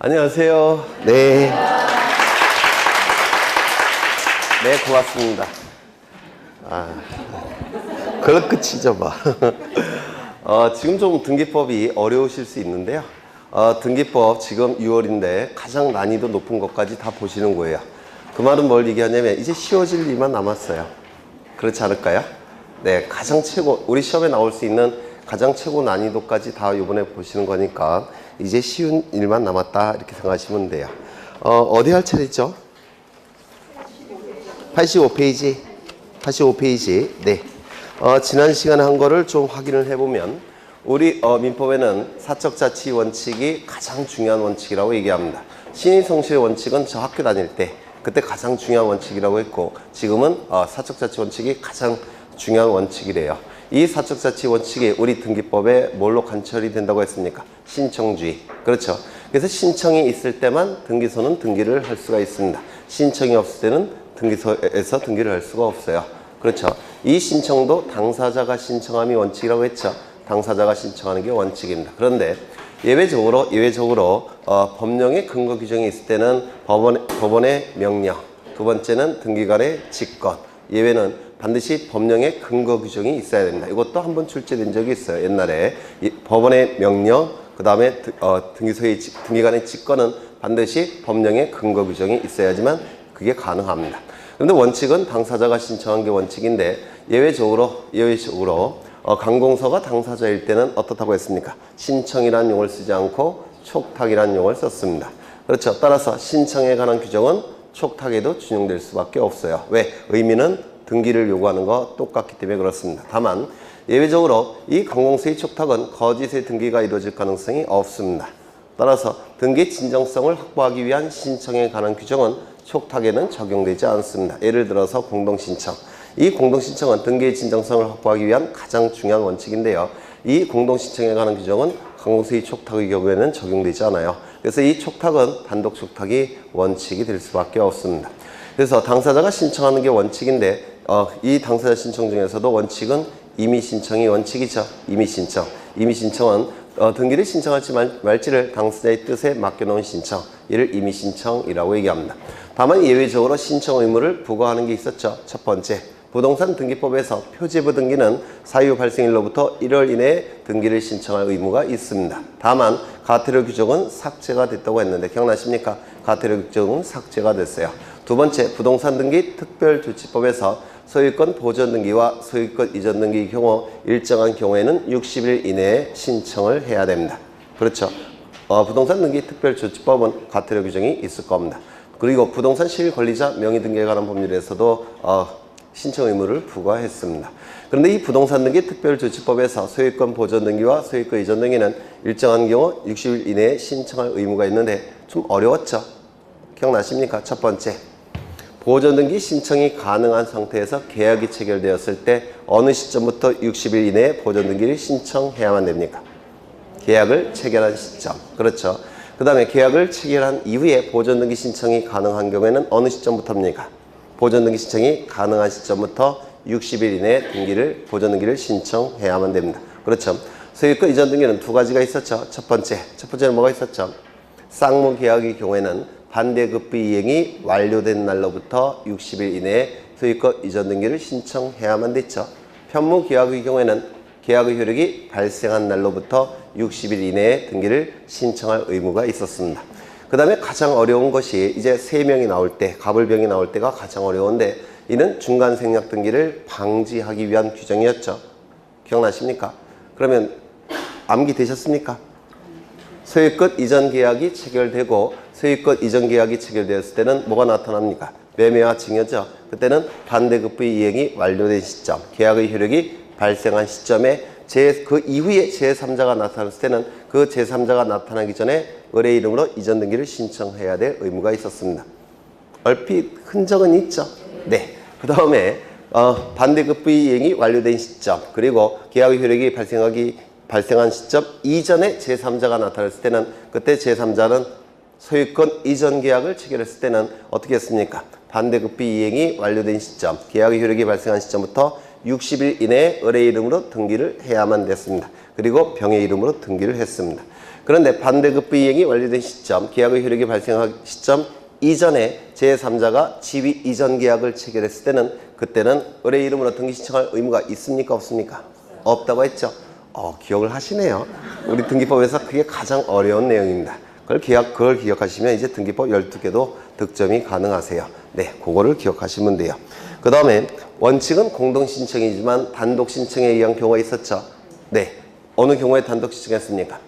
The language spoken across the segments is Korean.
안녕하세요. 네. 네, 고맙습니다. 그럴 끝이죠, 뭐. 지금 좀 등기법이 어려우실 수 있는데요. 등기법 지금 6월인데 가장 난이도 높은 것까지 다 보시는 거예요. 그 말은 뭘 얘기하냐면 이제 쉬워질 일만 남았어요. 그렇지 않을까요? 네, 가장 최고, 우리 시험에 나올 수 있는 가장 최고 난이도까지 다 이번에 보시는 거니까 이제 쉬운 일만 남았다 이렇게 생각하시면 돼요. 어디 할 차례죠? 85페이지. 85페이지. 네. 지난 시간에 한 거를 좀 확인을 해보면 우리 민법에는 사적자치 원칙이 가장 중요한 원칙이라고 얘기합니다. 신의성실의 원칙은 저 학교 다닐 때 그때 가장 중요한 원칙이라고 했고 지금은 사적자치 원칙이 가장 중요한 원칙이래요. 이 사적자치 원칙이 우리 등기법에 뭘로 관철이 된다고 했습니까? 신청주의. 그렇죠. 그래서 신청이 있을 때만 등기소는 등기를 할 수가 있습니다. 신청이 없을 때는 등기소에서 등기를 할 수가 없어요. 그렇죠. 이 신청도 당사자가 신청함이 원칙이라고 했죠. 당사자가 신청하는 게 원칙입니다. 그런데 예외적으로 법령의 근거 규정이 있을 때는 법원의 명령, 두 번째는 등기관의 직권, 예외는 반드시 법령의 근거 규정이 있어야 됩니다. 이것도 한번 출제된 적이 있어요. 옛날에 법원의 명령, 그 다음에 등기관의 직권은 반드시 법령의 근거 규정이 있어야지만 그게 가능합니다. 그런데 원칙은 당사자가 신청한 게 원칙인데 예외적으로 강공서가 당사자일 때는 어떻다고 했습니까? 신청이라는 용어를 쓰지 않고 촉탁이라는 용어를 썼습니다. 그렇죠. 따라서 신청에 관한 규정은 촉탁에도 준용될 수밖에 없어요. 왜? 의미는 등기를 요구하는 거 똑같기 때문에 그렇습니다. 다만 예외적으로 이 강공서의 촉탁은 거짓의 등기가 이루어질 가능성이 없습니다. 따라서 등기 진정성을 확보하기 위한 신청에 관한 규정은 촉탁에는 적용되지 않습니다. 예를 들어서 공동신청. 이 공동신청은 등기의 진정성을 확보하기 위한 가장 중요한 원칙인데요. 이 공동신청에 관한 규정은 강공서의 촉탁의 경우에는 적용되지 않아요. 그래서 이 촉탁은 단독 촉탁이 원칙이 될 수밖에 없습니다. 그래서 당사자가 신청하는 게 원칙인데 이 당사자 신청 중에서도 원칙은 임의신청이 원칙이죠. 임의신청. 임의신청은 등기를 신청할지 말지를 당사자의 뜻에 맡겨놓은 신청, 이를 임의신청이라고 얘기합니다. 다만 예외적으로 신청 의무를 부과하는 게 있었죠. 첫 번째, 부동산 등기법에서 표제부 등기는 사유 발생일로부터 1월 이내에 등기를 신청할 의무가 있습니다. 다만 가태료 규정은 삭제가 됐다고 했는데 기억나십니까? 가태료 규정은 삭제가 됐어요. 두 번째, 부동산 등기 특별조치법에서 소유권 보전 등기와 소유권 이전 등기의 경우 일정한 경우에는 60일 이내에 신청을 해야 됩니다. 그렇죠. 부동산 등기 특별조치법은 가태료 규정이 있을 겁니다. 그리고 부동산 실권리자 명의 등기에 관한 법률에서도 신청 의무를 부과했습니다. 그런데 이 부동산 등기 특별조치법에서 소유권 보전 등기와 소유권 이전 등기는 일정한 경우 60일 이내에 신청할 의무가 있는데 좀 어려웠죠. 기억나십니까? 첫 번째, 보전 등기 신청이 가능한 상태에서 계약이 체결되었을 때 어느 시점부터 60일 이내에 보전 등기를 신청해야만 됩니까? 계약을 체결한 시점. 그렇죠. 그 다음에 계약을 체결한 이후에 보전 등기 신청이 가능한 경우에는 어느 시점부터입니까? 보전 등기 신청이 가능한 시점부터 60일 이내에 보전 등기를 신청해야만 됩니다. 그렇죠. 소유권 이전 등기는 두 가지가 있었죠. 첫 번째는 뭐가 있었죠? 쌍무 계약의 경우에는 반대급부 이행이 완료된 날로부터 60일 이내에 소유권 이전 등기를 신청해야만 됐죠. 편무 계약의 경우에는 계약의 효력이 발생한 날로부터 60일 이내에 등기를 신청할 의무가 있었습니다. 그 다음에 가장 어려운 것이 이제 3명이 나올 때, 갑을병이 나올 때가 가장 어려운데 이는 중간 생략 등기를 방지하기 위한 규정이었죠. 기억나십니까? 그러면 암기 되셨습니까? 소유권 이전 계약이 체결되고 소유권 이전 계약이 체결되었을 때는 뭐가 나타납니까? 매매와 증여죠. 그때는 반대급부의 이행이 완료된 시점, 계약의 효력이 발생한 시점에 그 이후에 제3자가 나타났을 때는 그 제3자가 나타나기 전에 의뢰 이름으로 이전 등기를 신청해야 될 의무가 있었습니다. 얼핏 흔적은 있죠? 네. 그 다음에 반대급부의 이행이 완료된 시점, 그리고 계약의 효력이 발생한 시점 이전에 제3자가 나타났을 때는 그때 제3자는 소유권 이전 계약을 체결했을 때는 어떻게 했습니까? 반대급부 이행이 완료된 시점, 계약의 효력이 발생한 시점부터 60일 이내에 의뢰 이름으로 등기를 해야만 됐습니다. 그리고 병의 이름으로 등기를 했습니다. 그런데 반대급부 이행이 완료된 시점, 계약의 효력이 발생한 시점 이전에 제3자가 지위 이전 계약을 체결했을 때는 그때는 의뢰 이름으로 등기 신청할 의무가 있습니까? 없습니까? 없다고 했죠. 기억을 하시네요. 우리 등기법에서 그게 가장 어려운 내용입니다. 그걸 기억하시면 이제 등기법 12개도 득점이 가능하세요. 네, 그거를 기억하시면 돼요. 그 다음에 원칙은 공동신청이지만 단독신청에 의한 경우가 있었죠. 네, 어느 경우에 단독신청했습니까?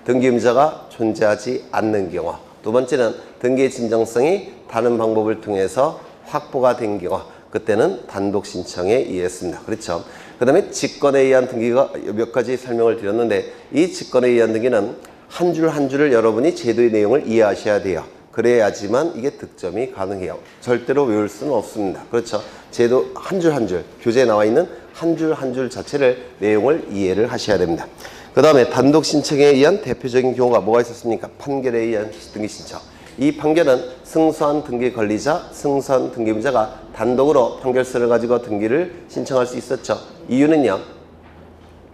등기의무자가 존재하지 않는 경우. 두 번째는 등기의 진정성이 다른 방법을 통해서 확보가 된 경우. 그때는 단독신청에 의했습니다. 그렇죠? 그 다음에 직권에 의한 등기가 몇 가지 설명을 드렸는데 이 직권에 의한 등기는 한 줄 한 줄을 여러분이 제도의 내용을 이해하셔야 돼요. 그래야지만 이게 득점이 가능해요. 절대로 외울 수는 없습니다. 그렇죠? 제도 한 줄 한 줄, 교재에 나와 있는 한 줄 한 줄 자체를 내용을 이해를 하셔야 됩니다. 그 다음에 단독 신청에 의한 대표적인 경우가 뭐가 있었습니까? 판결에 의한 등기 신청. 이 판결은 승소한 등기 권리자, 승소한 등기의무자가 단독으로 판결서를 가지고 등기를 신청할 수 있었죠. 이유는요,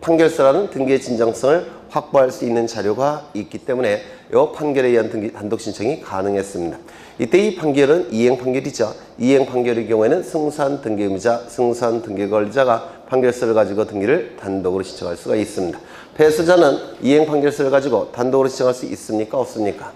판결서라는 등기의 진정성을 확보할 수 있는 자료가 있기 때문에 이 판결에 의한 등기 단독 신청이 가능했습니다. 이때 이 판결은 이행 판결이죠. 이행 판결의 경우에는 승소한 등기의무자, 승소한 등기 권리자가 판결서를 가지고 등기를 단독으로 신청할 수가 있습니다. 패소자는 이행 판결서를 가지고 단독으로 신청할 수 있습니까? 없습니까?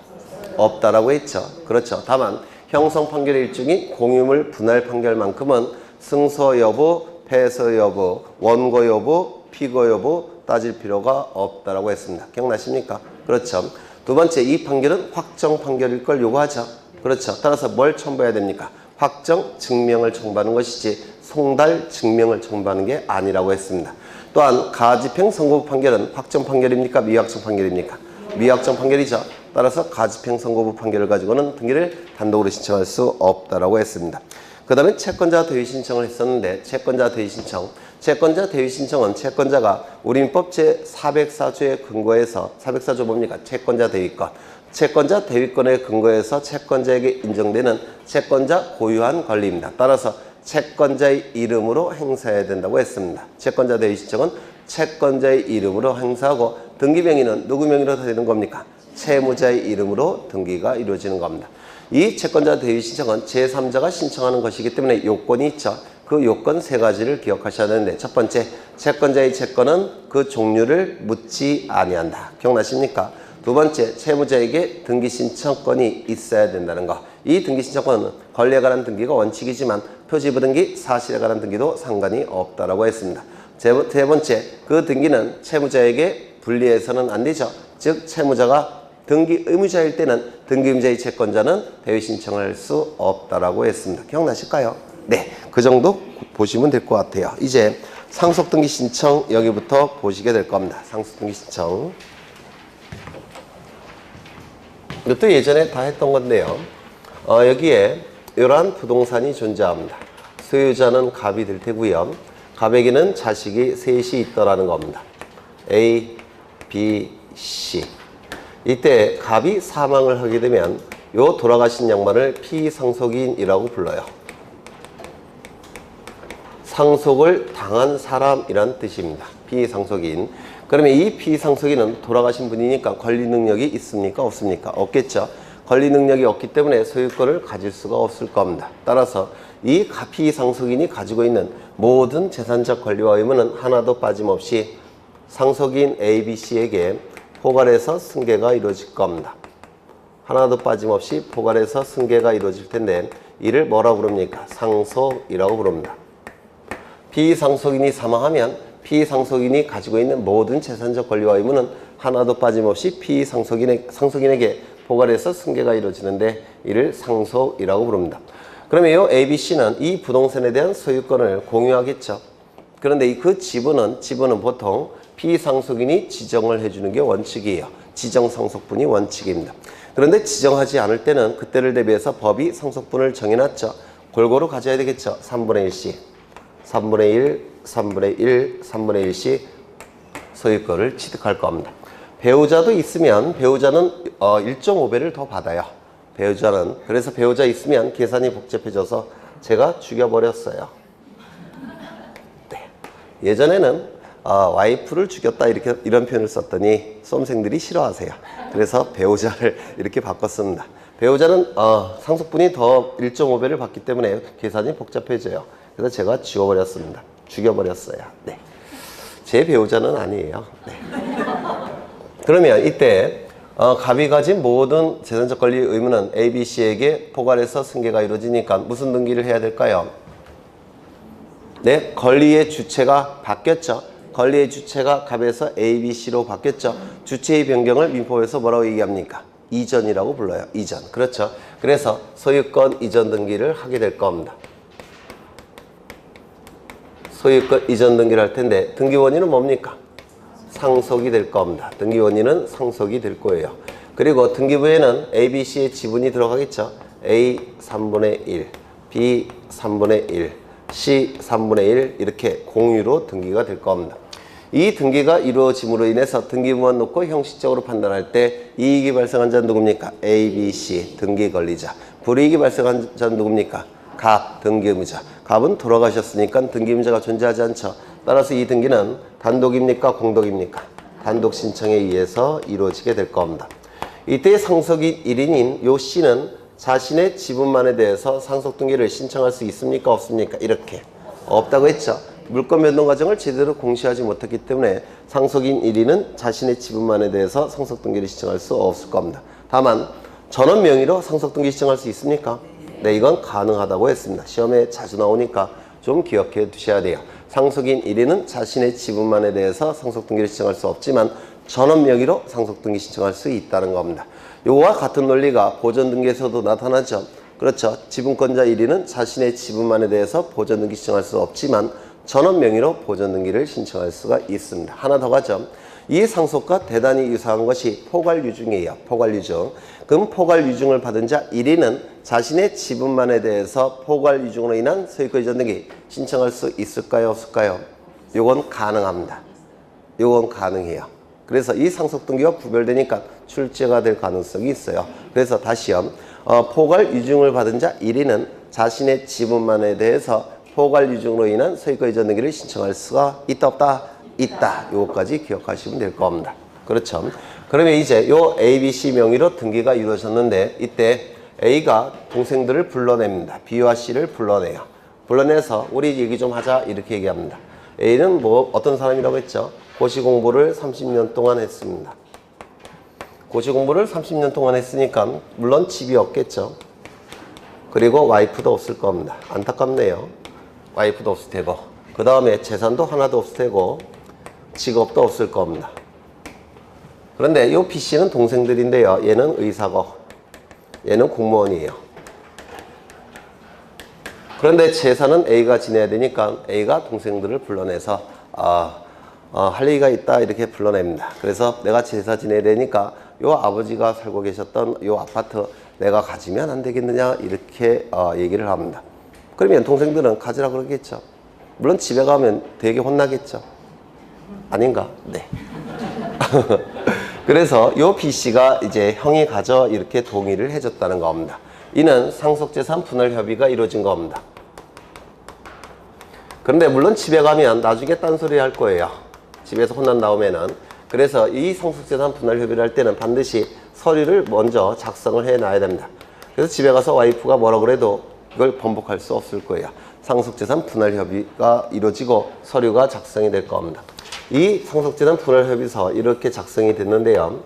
없다라고 했죠. 그렇죠. 다만 형성 판결의 일종인 공유물 분할 판결만큼은 승소 여부, 패소 여부, 원고 여부, 피고 여부 따질 필요가 없다라고 했습니다. 기억나십니까? 그렇죠. 두 번째, 이 판결은 확정 판결일 걸 요구하죠. 그렇죠. 따라서 뭘 첨부해야 됩니까? 확정 증명을 첨부하는 것이지 송달 증명을 첨부하는 게 아니라고 했습니다. 또한 가집행 선고부 판결은 확정 판결입니까? 미확정 판결입니까? 미확정 판결이죠. 따라서 가집행 선고부 판결을 가지고는 등기를 단독으로 신청할 수 없다라고 했습니다. 그 다음에 채권자 대위 신청을 했었는데 채권자 대위 신청. 채권자 대위 신청은 채권자가 우리 민법 제404조에 근거해서 404조 뭡니까? 채권자 대위권. 채권자 대위권에 근거해서 채권자에게 인정되는 채권자 고유한 권리입니다. 따라서 채권자의 이름으로 행사해야 된다고 했습니다. 채권자 대위 신청은 채권자의 이름으로 행사하고 등기 명의는 누구 명의로 되는 겁니까? 채무자의 이름으로 등기가 이루어지는 겁니다. 이 채권자 대위 신청은 제3자가 신청하는 것이기 때문에 요건이 있죠. 그 요건 세 가지를 기억하셔야 되는데 첫 번째, 채권자의 채권은 그 종류를 묻지 아니한다. 기억나십니까? 두 번째, 채무자에게 등기 신청권이 있어야 된다는 거. 이 등기 신청권은 권리에 관한 등기가 원칙이지만 표지부 등기, 사실에 관한 등기도 상관이 없다라고 했습니다. 세 번째, 그 등기는 채무자에게 분리해서는 안 되죠. 즉 채무자가 등기 의무자일 때는 등기 의무자의 채권자는 대위 신청을 할 수 없다라고 했습니다. 기억나실까요? 네, 그 정도 보시면 될 것 같아요. 이제 상속 등기 신청 여기부터 보시게 될 겁니다. 상속 등기 신청. 이것도 예전에 다 했던 건데요. 여기에 이러한 부동산이 존재합니다. 소유자는 갑이 될 테고요. 갑에게는 자식이 셋이 있더라는 겁니다. A, B, C. 이때 갑이 사망을 하게 되면 요 돌아가신 양반을 피상속인이라고 불러요. 상속을 당한 사람이란 뜻입니다. 피상속인. 그러면 이 피상속인은 돌아가신 분이니까 권리 능력이 있습니까? 없습니까? 없겠죠. 권리 능력이 없기 때문에 소유권을 가질 수가 없을 겁니다. 따라서 이 피상속인이 가지고 있는 모든 재산적 권리와 의무는 하나도 빠짐없이 상속인 A, B, C에게 포괄해서 승계가 이루어질 겁니다. 하나도 빠짐없이 포괄해서 승계가 이루어질 텐데 이를 뭐라고 부릅니까? 상속이라고 부릅니다. 피상속인이 사망하면 피상속인이 가지고 있는 모든 재산적 권리와 의무는 하나도 빠짐없이 상속인에게 포괄해서 승계가 이루어지는데 이를 상속이라고 부릅니다. 그러면 이 ABC는 이 부동산에 대한 소유권을 공유하겠죠. 그런데 그 지분은 보통 피상속인이 지정을 해주는 게 원칙이에요. 지정상속분이 원칙입니다. 그런데 지정하지 않을 때는 그때를 대비해서 법이 상속분을 정해놨죠. 골고루 가져야 되겠죠. 3분의 1씩, 3분의 1, 3분의 1, 3분의 1씩 소유권을 취득할 겁니다. 배우자도 있으면 배우자는 1.5배를 더 받아요. 배우자는. 그래서 배우자 있으면 계산이 복잡해져서 제가 죽여버렸어요. 네. 예전에는 와이프를 죽였다 이런 표현을 썼더니 수험생들이 싫어하세요. 그래서 배우자를 이렇게 바꿨습니다. 배우자는 상속분이 더 1.5배를 받기 때문에 계산이 복잡해져요. 그래서 제가 지워버렸습니다. 죽여버렸어요. 네. 제 배우자는 아니에요. 네. 그러면 이때 갑이 가진 모든 재산적 권리 의무는 A, B, C에게 포괄해서 승계가 이루어지니까 무슨 등기를 해야 될까요? 네, 권리의 주체가 바뀌었죠. 권리의 주체가 갑에서 A, B, C로 바뀌었죠. 주체의 변경을 민법에서 뭐라고 얘기합니까? 이전이라고 불러요. 이전. 그렇죠. 그래서 소유권 이전 등기를 하게 될 겁니다. 소유권 이전 등기를 할 텐데 등기 원인은 뭡니까? 상속이 될 겁니다. 등기 원인은 상속이 될 거예요. 그리고 등기부에는 A, B, C의 지분이 들어가겠죠. A 3분의 1, B 3분의 1, C 3분의 1 이렇게 공유로 등기가 될 겁니다. 이 등기가 이루어짐으로 인해서 등기부만 놓고 형식적으로 판단할 때 이익이 발생한 자는 누굽니까? A, B, C 등기 권리자. 불이익이 발생한 자는 누굽니까? 갑 등기 의무자. 갑은 돌아가셨으니까 등기 의무자가 존재하지 않죠. 따라서 이 등기는 단독입니까? 공동입니까? 단독 신청에 의해서 이루어지게 될 겁니다. 이때 상속인 1인인 요 C는 자신의 지분만에 대해서 상속 등기를 신청할 수 있습니까? 없습니까? 이렇게 없다고 했죠. 물권 변동 과정을 제대로 공시하지 못했기 때문에 상속인 1인은 자신의 지분만에 대해서 상속 등기를 신청할 수 없을 겁니다. 다만 전원 명의로 상속 등기 신청할 수 있습니까? 네, 이건 가능하다고 했습니다. 시험에 자주 나오니까 좀 기억해 두셔야 돼요. 상속인 1인은 자신의 지분만에 대해서 상속 등기를 신청할 수 없지만 전원 명의로 상속 등기 신청할 수 있다는 겁니다. 요와 같은 논리가 보전 등기에서도 나타나죠. 그렇죠. 지분권자 1인은 자신의 지분만에 대해서 보전 등기 신청할 수 없지만 전원 명의로 보전 등기를 신청할 수가 있습니다. 하나 더 가죠. 이 상속과 대단히 유사한 것이 포괄유증이에요. 포괄유증. 그럼 포괄유증을 받은 자 1인은 자신의 지분만에 대해서 포괄유증으로 인한 소유권 이전 등기 신청할 수 있을까요? 없을까요? 요건 가능합니다. 요건 가능해요. 그래서 이 상속 등기와 구별되니까 출제가 될 가능성이 있어요. 그래서 다시요. 포괄유증을 받은 자 1인은 자신의 지분만에 대해서 포괄유증으로 인한 소유권 이전 등기를 신청할 수가 있다 없다? 있다. 요거까지 기억하시면 될 겁니다. 그렇죠. 그러면 이제 요 A, B, C 명의로 등기가 이루어졌는데 이때 A가 동생들을 불러냅니다. B와 C를 불러내요. 불러내서 우리 얘기 좀 하자 이렇게 얘기합니다. A는 뭐 어떤 사람이라고 했죠? 고시 공부를 30년 동안 했습니다. 고시 공부를 30년 동안 했으니까 물론 집이 없겠죠. 그리고 와이프도 없을 겁니다. 안타깝네요. 와이프도 없을 테고 그 다음에 재산도 하나도 없을 테고 직업도 없을 겁니다. 그런데 이 B씨는 동생들인데요. 얘는 의사고 얘는 공무원이에요. 그런데 재산은 A가 지내야 되니까 A가 동생들을 불러내서 할 얘기가 있다 이렇게 불러냅니다. 그래서 내가 제사 지내야 되니까 요 아버지가 살고 계셨던 요 아파트 내가 가지면 안 되겠느냐 이렇게 얘기를 합니다. 그러면 동생들은 가지라 그러겠죠. 물론 집에 가면 되게 혼나겠죠. 아닌가? 네. 그래서 요 B씨가 이제 형이 가져 이렇게 동의를 해줬다는 겁니다. 이는 상속재산 분할 협의가 이루어진 겁니다. 그런데 물론 집에 가면 나중에 딴소리 할 거예요. 집에서 혼난 다음에는. 그래서 이 상속재산 분할 협의를 할 때는 반드시 서류를 먼저 작성을 해놔야 됩니다. 그래서 집에 가서 와이프가 뭐라 그래도 이걸 번복할 수 없을 거예요. 상속재산 분할 협의가 이루어지고 서류가 작성이 될 겁니다. 이 상속재산 분할 협의서 이렇게 작성이 됐는데요.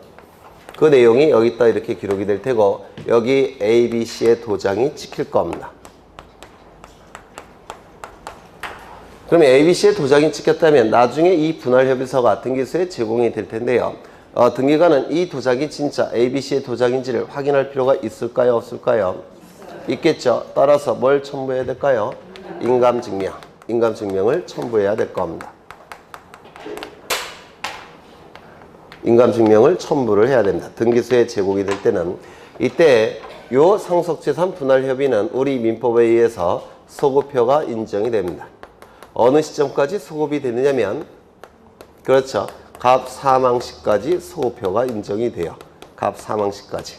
그 내용이 여기다 이렇게 기록이 될 테고 여기 A, B, C의 도장이 찍힐 겁니다. 그러면 A, B, C의 도장이 찍혔다면 나중에 이 분할 협의서가 등기소에 제공이 될 텐데요. 등기관은 이 도장이 진짜 A, B, C의 도장인지를 확인할 필요가 있을까요? 없을까요? 있겠죠. 따라서 뭘 첨부해야 될까요? 인감증명. 인감증명을 첨부해야 될 겁니다. 인감증명을 첨부를 해야 됩니다. 등기소에 제공이 될 때는 이때 요 상속재산 분할협의는 우리 민법에 의해서 소급표가 인정이 됩니다. 어느 시점까지 소급이 되느냐면 그렇죠. 갑 사망시까지 소급표가 인정이 돼요. 갑 사망시까지.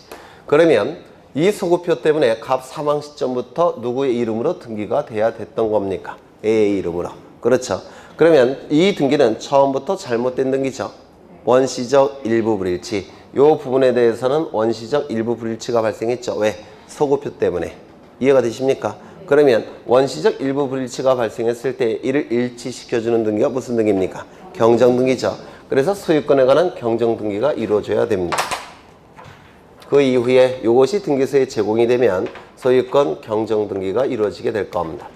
그러면 이 소급표 때문에 갑 사망 시점부터 누구의 이름으로 등기가 돼야 됐던 겁니까? A의 이름으로. 그렇죠. 그러면 이 등기는 처음부터 잘못된 등기죠. 원시적 일부 불일치. 이 부분에 대해서는 원시적 일부 불일치가 발생했죠. 왜? 소급표 때문에. 이해가 되십니까? 그러면 원시적 일부 불일치가 발생했을 때 이를 일치시켜주는 등기가 무슨 등기입니까? 경정등기죠. 그래서 소유권에 관한 경정등기가 이루어져야 됩니다. 그 이후에 이것이 등기소에 제공이 되면 소유권 경정등기가 이루어지게 될 겁니다.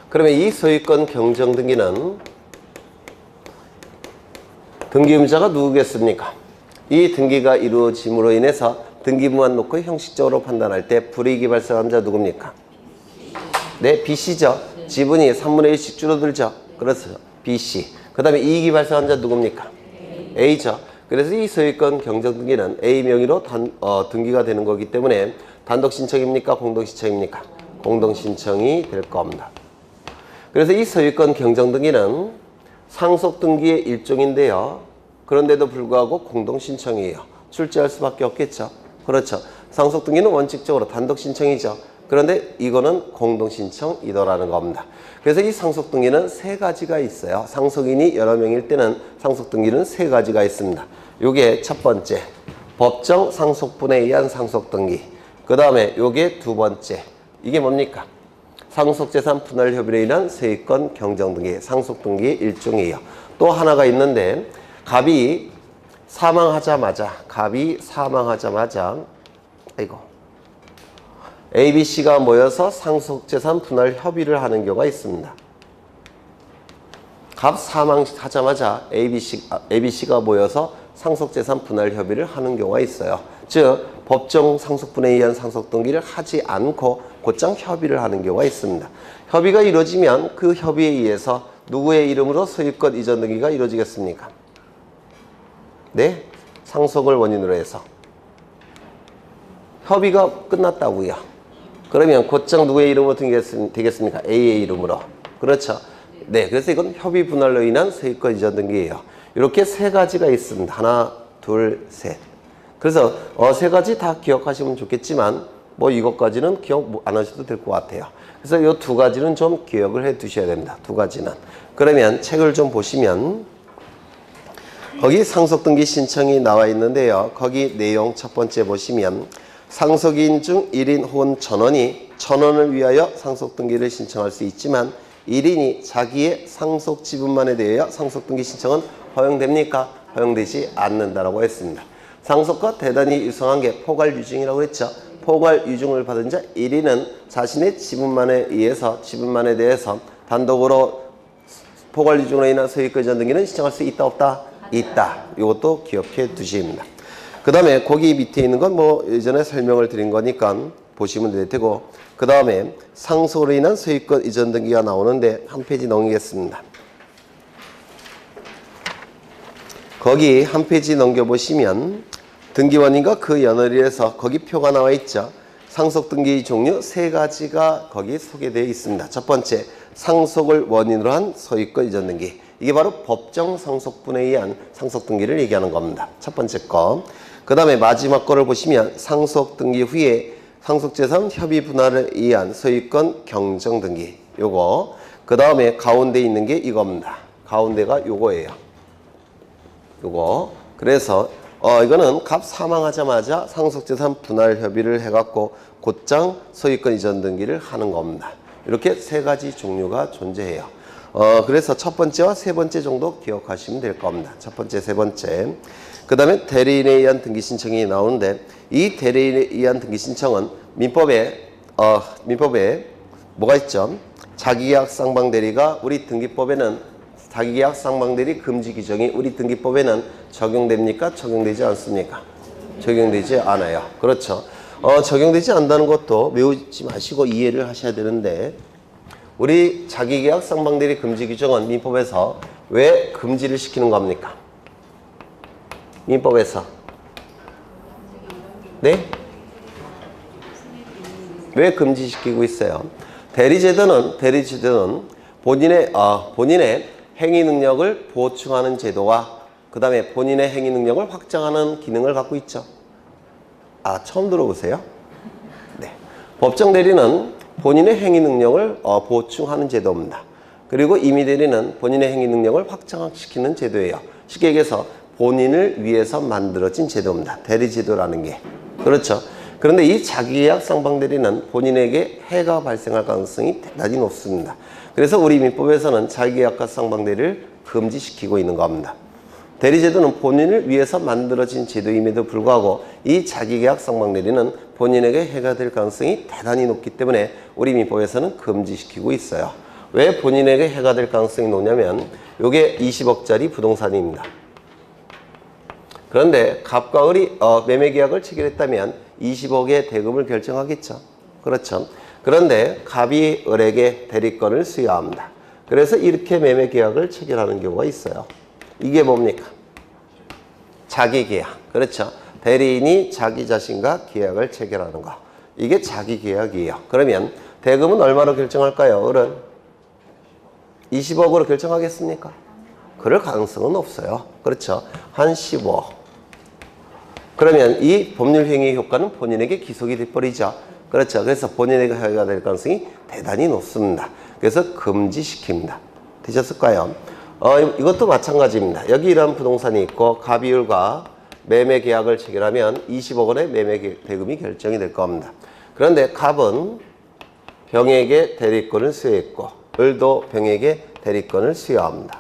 그러면 이 소유권 경정등기는 등기임자가 누구겠습니까? 이 등기가 이루어짐으로 인해서 등기부만 놓고 형식적으로 판단할 때 불이익이 발생한 자 누굽니까? 네, B씨죠. 지분이 3분의 1씩 줄어들죠. 그래서 B씨. 그 다음에 이익이 발생한 자 누굽니까? A죠. 그래서 이 소유권 경정등기는 A 명의로 등기가 되는 거기 때문에 단독신청입니까? 공동신청입니까? 공동신청이 될 겁니다. 그래서 이 소유권 경정등기는 상속등기의 일종인데요. 그런데도 불구하고 공동신청이에요. 출제할 수밖에 없겠죠. 그렇죠. 상속등기는 원칙적으로 단독신청이죠. 그런데 이거는 공동신청이더라는 겁니다. 그래서 이 상속등기는 세 가지가 있어요. 상속인이 여러 명일 때는 상속등기는 세 가지가 있습니다. 요게 첫 번째, 법정 상속분에 의한 상속등기. 그 다음에 요게 두 번째, 이게 뭡니까? 상속재산 분할 협의로 인한 소유권 경정등기, 상속등기의 일종이에요. 또 하나가 있는데 갑이 사망하자마자 A, B, C가 모여서 상속재산 분할 협의를 하는 경우가 있습니다. 갑 사망하자마자 A, B, C가 모여서 상속재산 분할 협의를 하는 경우가 있어요. 즉 법정 상속분에 의한 상속등기를 하지 않고 곧장 협의를 하는 경우가 있습니다. 협의가 이루어지면 그 협의에 의해서 누구의 이름으로 소유권 이전 등기가 이루어지겠습니까? 네? 상속을 원인으로 해서. 협의가 끝났다고요. 그러면 곧장 누구의 이름으로 되겠습니까? A의 이름으로. 그렇죠. 네, 그래서 이건 협의 분할로 인한 소유권 이전 등기예요. 이렇게 세 가지가 있습니다. 하나, 둘, 셋. 그래서 세 가지 다 기억하시면 좋겠지만 뭐 이것까지는 기억 안 하셔도 될 것 같아요. 그래서 이 두 가지는 좀 기억을 해 두셔야 됩니다. 두 가지는. 그러면 책을 좀 보시면 거기 상속등기 신청이 나와 있는데요. 거기 내용 첫 번째 보시면 상속인 중 1인 혹은 전원이 전원을 위하여 상속등기를 신청할 수 있지만 1인이 자기의 상속 지분만에 대하여 상속등기 신청은 허용됩니까? 허용되지 않는다라고 했습니다. 상속과 대단히 유사한 게 포괄유증이라고 했죠. 포괄유증을 받은 자 1인은 자신의 지분만에 의해서 지분만에 대해서 단독으로 포괄유증으로 인한 소유권 이전 등기는 신청할 수 있다 없다? 있다. 이것도 기억해 두십니다. 그 다음에 거기 밑에 있는 건 뭐 예전에 설명을 드린 거니까 보시면 될 테고, 그 다음에 상속으로 인한 소유권 이전 등기가 나오는데 한 페이지 넘기겠습니다. 거기 한 페이지 넘겨보시면 등기원인과 그 연월일에서 거기 표가 나와 있죠. 상속등기 종류 세 가지가 거기 소개되어 있습니다. 첫 번째, 상속을 원인으로 한 소유권 이전 등기. 이게 바로 법정 상속분에 의한 상속등기를 얘기하는 겁니다. 첫 번째 거. 그 다음에 마지막 거를 보시면 상속등기 후에 상속재산 협의 분할에 의한 소유권 경정등기. 요거. 그 다음에 가운데 있는 게 이겁니다. 가운데가 요거예요. 요거. 그래서 이거는 갑 사망하자마자 상속재산 분할 협의를 해갖고 곧장 소유권 이전 등기를 하는 겁니다. 이렇게 세 가지 종류가 존재해요. 그래서 첫 번째와 세 번째 정도 기억하시면 될 겁니다. 첫 번째, 세 번째. 그 다음에 대리인에 의한 등기 신청이 나오는데 이 대리인에 의한 등기 신청은 민법에 뭐가 있죠? 자기계약 쌍방대리가 우리 등기법에는 자기계약 쌍방대리 금지 규정이 우리 등기법에는 적용됩니까? 적용되지 않습니까? 적용되지 않아요. 그렇죠. 적용되지 않는다는 것도 외우지 마시고 이해를 하셔야 되는데 우리 자기계약 쌍방대리 금지 규정은 민법에서 왜 금지를 시키는 겁니까? 민법에서. 네? 왜 금지시키고 있어요? 대리제도는 본인의 행위 능력을 보충하는 제도와 그 다음에 본인의 행위 능력을 확장하는 기능을 갖고 있죠. 처음 들어보세요? 네. 법정 대리는 본인의 행위 능력을 보충하는 제도입니다. 그리고 임의대리는 본인의 행위 능력을 확장시키는 제도예요. 쉽게 얘기해서 본인을 위해서 만들어진 제도입니다. 대리제도라는 게. 그렇죠. 그런데 이 자기계약 쌍방대리는 본인에게 해가 발생할 가능성이 대단히 높습니다. 그래서 우리 민법에서는 자기계약과 쌍방대리를 금지시키고 있는 겁니다. 대리제도는 본인을 위해서 만들어진 제도임에도 불구하고 이 자기계약 쌍방대리는 본인에게 해가 될 가능성이 대단히 높기 때문에 우리 민법에서는 금지시키고 있어요. 왜 본인에게 해가 될 가능성이 높냐면 이게 20억짜리 부동산입니다. 그런데 갑과 을이 매매계약을 체결했다면 20억의 대금을 결정하겠죠. 그렇죠. 그런데 갑이 을에게 대리권을 수여합니다. 그래서 이렇게 매매계약을 체결하는 경우가 있어요. 이게 뭡니까? 자기계약. 그렇죠. 대리인이 자기 자신과 계약을 체결하는 거. 이게 자기계약이에요. 그러면 대금은 얼마로 결정할까요? 을은 20억으로 결정하겠습니까? 그럴 가능성은 없어요. 그렇죠. 한 15억. 그러면 이 법률행위 효과는 본인에게 기속이 돼버리죠. 그렇죠. 그래서 본인에게 해가 될 가능성이 대단히 높습니다. 그래서 금지시킵니다. 되셨을까요? 이것도 마찬가지입니다. 여기 이런 부동산이 있고 갑이을과 매매 계약을 체결하면 20억 원의 매매 대금이 결정이 될 겁니다. 그런데 갑은 병에게 대리권을 수여했고 을도 병에게 대리권을 수여합니다.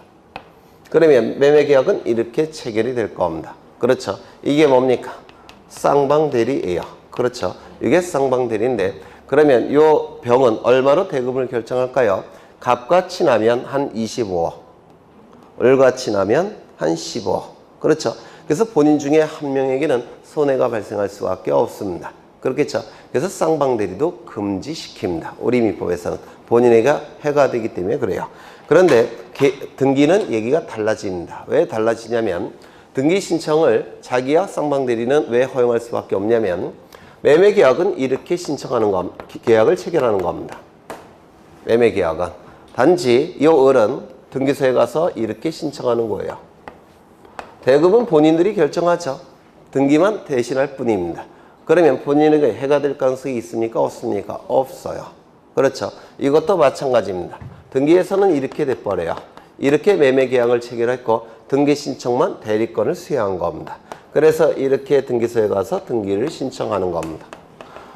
그러면 매매 계약은 이렇게 체결이 될 겁니다. 그렇죠. 이게 뭡니까? 쌍방대리예요. 그렇죠. 이게 쌍방대리인데 그러면 이 병은 얼마로 대금을 결정할까요? 갑과 친하면 한 25억, 을과 친하면 한 15억. 그렇죠. 그래서 본인 중에 한 명에게는 손해가 발생할 수밖에 없습니다. 그렇겠죠. 그래서 쌍방대리도 금지시킵니다. 우리 민법에서는 본인에게 해가 되기 때문에 그래요. 그런데 등기는 얘기가 달라집니다. 왜 달라지냐면 등기 신청을 자기야 쌍방대리는 왜 허용할 수밖에 없냐면 매매계약은 이렇게 신청하는 겁니다. 계약을 체결하는 겁니다. 매매계약은. 단지 이 을은 등기소에 가서 이렇게 신청하는 거예요. 대금은 본인들이 결정하죠. 등기만 대신할 뿐입니다. 그러면 본인에게 해가 될 가능성이 있습니까? 없습니까? 없어요. 그렇죠. 이것도 마찬가지입니다. 등기에서는 이렇게 돼버려요. 이렇게 매매계약을 체결했고 등기 신청만 대리권을 수여한 겁니다. 그래서 이렇게 등기소에 가서 등기를 신청하는 겁니다.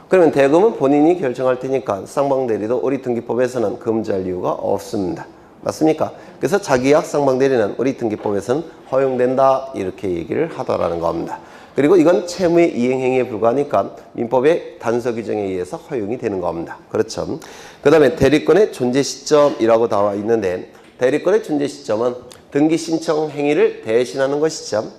그러면 대금은 본인이 결정할 테니까 쌍방대리도 우리 등기법에서는 금지할 이유가 없습니다. 맞습니까? 그래서 자기약 쌍방대리는 우리 등기법에서는 허용된다 이렇게 얘기를 하더라는 겁니다. 그리고 이건 채무의 이행행위에 불과하니까 민법의 단서 규정에 의해서 허용이 되는 겁니다. 그렇죠. 그 다음에 대리권의 존재 시점이라고 나와 있는데 대리권의 존재 시점은 등기 신청 행위를 대신하는 것이죠.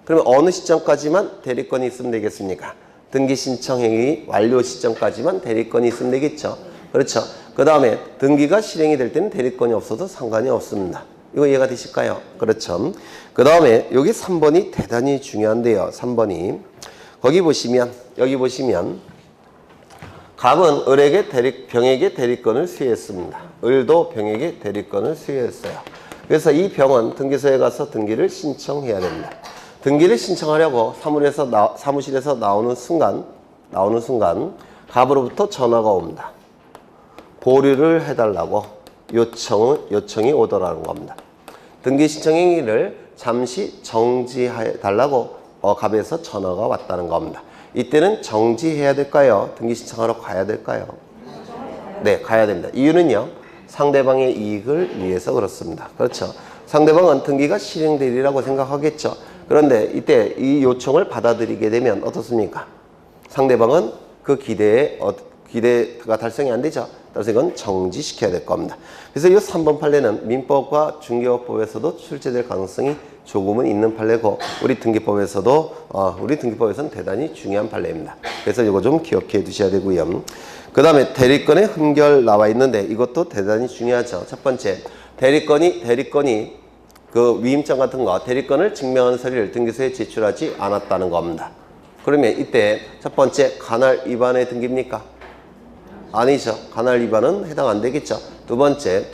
그러면 어느 시점까지만 대리권이 있으면 되겠습니까? 등기 신청 행위 완료 시점까지만 대리권이 있으면 되겠죠. 그렇죠. 그 다음에 등기가 실행이 될 때는 대리권이 없어도 상관이 없습니다. 이거 이해가 되실까요? 그렇죠. 그 다음에 여기 3번이 대단히 중요한데요. 3번이 거기 보시면 여기 보시면 갑은 을에게 병에게 대리권을 수여했습니다. 을도 병에게 대리권을 수여했어요. 그래서 이 병은 등기소에 가서 등기를 신청해야 됩니다. 등기를 신청하려고 사무실에서 나오는 순간 갑으로부터 전화가 옵니다. 보류를 해달라고 요청이 오더라는 겁니다. 등기 신청 행위를 잠시 정지해달라고 갑에서 전화가 왔다는 겁니다. 이때는 정지해야 될까요? 등기 신청하러 가야 될까요? 네, 가야 됩니다. 이유는요. 상대방의 이익을 위해서 그렇습니다. 그렇죠. 상대방은 등기가 실행되리라고 생각하겠죠. 그런데 이때 이 요청을 받아들이게 되면 어떻습니까? 상대방은 그 기대가 달성이 안 되죠. 따라서 이건 정지시켜야 될 겁니다. 그래서 이 3번 판례는 민법과 중개업법에서도 출제될 가능성이 조금은 있는 판례고 우리 등기법에서는 대단히 중요한 판례입니다. 그래서 이거 좀 기억해 두셔야 되고요. 그 다음에 대리권의 흠결 나와 있는데 이것도 대단히 중요하죠. 첫 번째, 대리권이 그 위임장 같은 거 대리권을 증명하는 서류를 등기소에 제출하지 않았다는 겁니다. 그러면 이때 첫 번째 간할 위반의 등기입니까? 아니죠. 간할 위반은 해당 안 되겠죠. 두 번째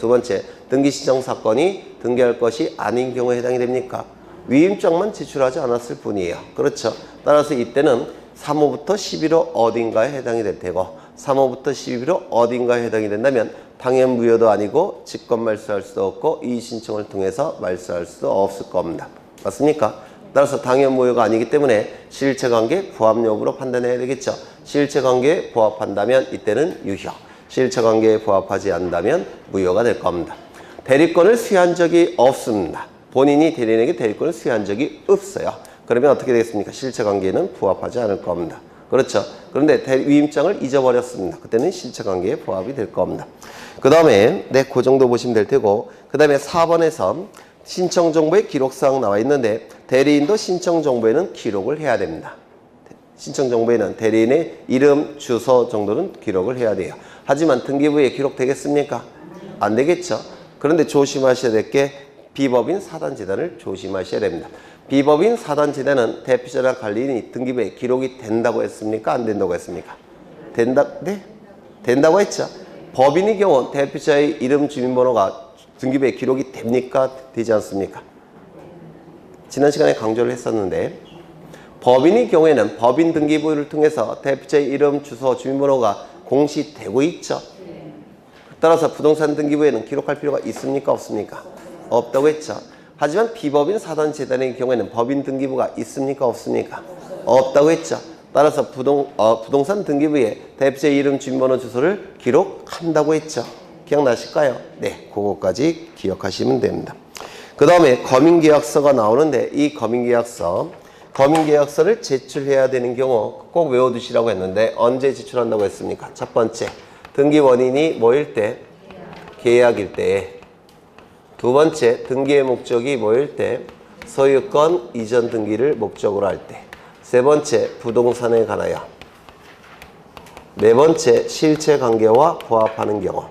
등기 신청 사건이 등기할 것이 아닌 경우에 해당이 됩니까? 위임장만 제출하지 않았을 뿐이에요. 그렇죠. 따라서 이때는 3호부터 11호 어딘가에 해당이 될 테고 3호부터 11호 어딘가에 해당이 된다면 당연 무효도 아니고 직권 말소할 수도 없고 이의 신청을 통해서 말소할 수도 없을 겁니다. 맞습니까? 따라서 당연 무효가 아니기 때문에 실체관계 부합 여부로 판단해야 되겠죠. 실체관계에 부합한다면 이때는 유효, 실체관계에 부합하지 않는다면 무효가 될 겁니다. 대리권을 수여한 적이 없습니다. 본인이 대리인에게 대리권을 수여한 적이 없어요. 그러면 어떻게 되겠습니까? 실체관계에는 부합하지 않을 겁니다. 그렇죠. 그런데 위임장을 잊어버렸습니다. 그때는 실체관계에 부합이 될 겁니다. 그 다음에 네, 그 정도 보시면 될 테고, 그 다음에 4번에서 신청정보에 기록사항 나와 있는데 대리인도 신청정보에는 기록을 해야 됩니다. 신청정보에는 대리인의 이름, 주소 정도는 기록을 해야 돼요. 하지만 등기부에 기록되겠습니까? 안 되겠죠. 그런데 조심하셔야 될 게 비법인 사단재단을 조심하셔야 됩니다. 비법인 사단재단은 대표자나 관리인이 등기부에 기록이 된다고 했습니까? 안 된다고 했습니까? 네? 된다고 했죠. 법인의 경우 대표자의 이름, 주민번호가 등기부에 기록이 됩니까? 되지 않습니까? 지난 시간에 강조를 했었는데 법인의 경우에는 법인 등기부를 통해서 대표자의 이름, 주소, 주민번호가 공시되고 있죠. 따라서 부동산 등기부에는 기록할 필요가 있습니까? 없습니까? 없다고 했죠. 하지만 비법인 사단재단의 경우에는 법인 등기부가 있습니까? 없습니까? 없다고 했죠. 따라서 부동산 등기부에 대표자의 이름, 주민번호, 주소를 기록한다고 했죠. 기억나실까요? 네, 그거까지 기억하시면 됩니다. 그 다음에 거민계약서가 나오는데 이 거민계약서를 제출해야 되는 경우 꼭 외워두시라고 했는데 언제 제출한다고 했습니까? 첫 번째, 등기 원인이 뭐일 때? 계약일 때. 두 번째, 등기의 목적이 뭐일 때? 소유권 이전 등기를 목적으로 할 때. 세 번째, 부동산에 관하여. 네 번째, 실체관계와 부합하는 경우.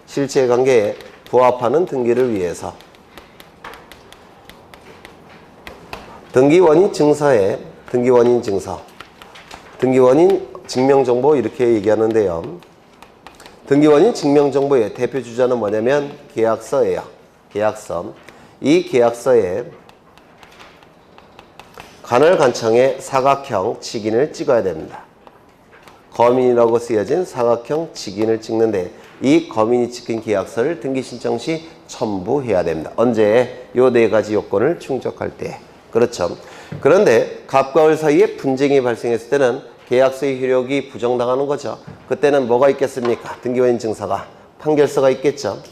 실체관계에 부합하는 등기를 위해서. 등기원인 증서에 등기원인 증서, 등기원인 증명정보 이렇게 얘기하는데요. 등기원인 증명정보의 대표 주자는 뭐냐면 계약서예요. 계약서. 이 계약서에 간헐간청에 사각형 직인을 찍어야 됩니다. 거민이라고 쓰여진 사각형 직인을 찍는데 이 거민이 찍힌 계약서를 등기 신청 시 첨부해야 됩니다. 언제? 요 네 가지 요건을 충족할 때. 그렇죠. 그런데 갑과 을 사이에 분쟁이 발생했을 때는 계약서의 효력이 부정당하는 거죠. 그때는 뭐가 있겠습니까? 등기원인 증서가 판결서가 있겠죠.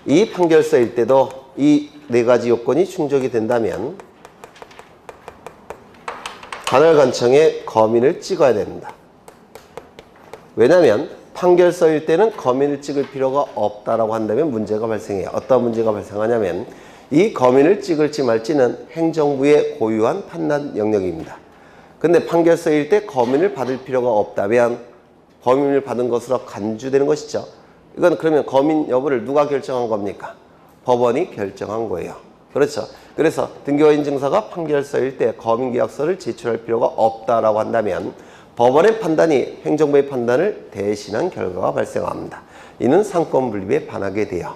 이 판결서일 때도 이 네 가지 요건이 충족이 된다면 간헐간청에 거민을 찍어야 됩니다. 왜냐하면 판결서일 때는 거민을 찍을 필요가 없다라고 한다면 문제가 발생해요. 어떤 문제가 발생하냐면 이 거민을 찍을지 말지는 행정부의 고유한 판단 영역입니다. 근데 판결서일 때 거민을 받을 필요가 없다면 거민을 받은 것으로 간주되는 것이죠. 이건 그러면 거민 여부를 누가 결정한 겁니까? 법원이 결정한 거예요. 그렇죠. 그래서 등기원인 증서가 판결서일 때 거민계약서를 제출할 필요가 없다라고 한다면 법원의 판단이 행정부의 판단을 대신한 결과가 발생합니다. 이는 상권분립에 반하게 돼요.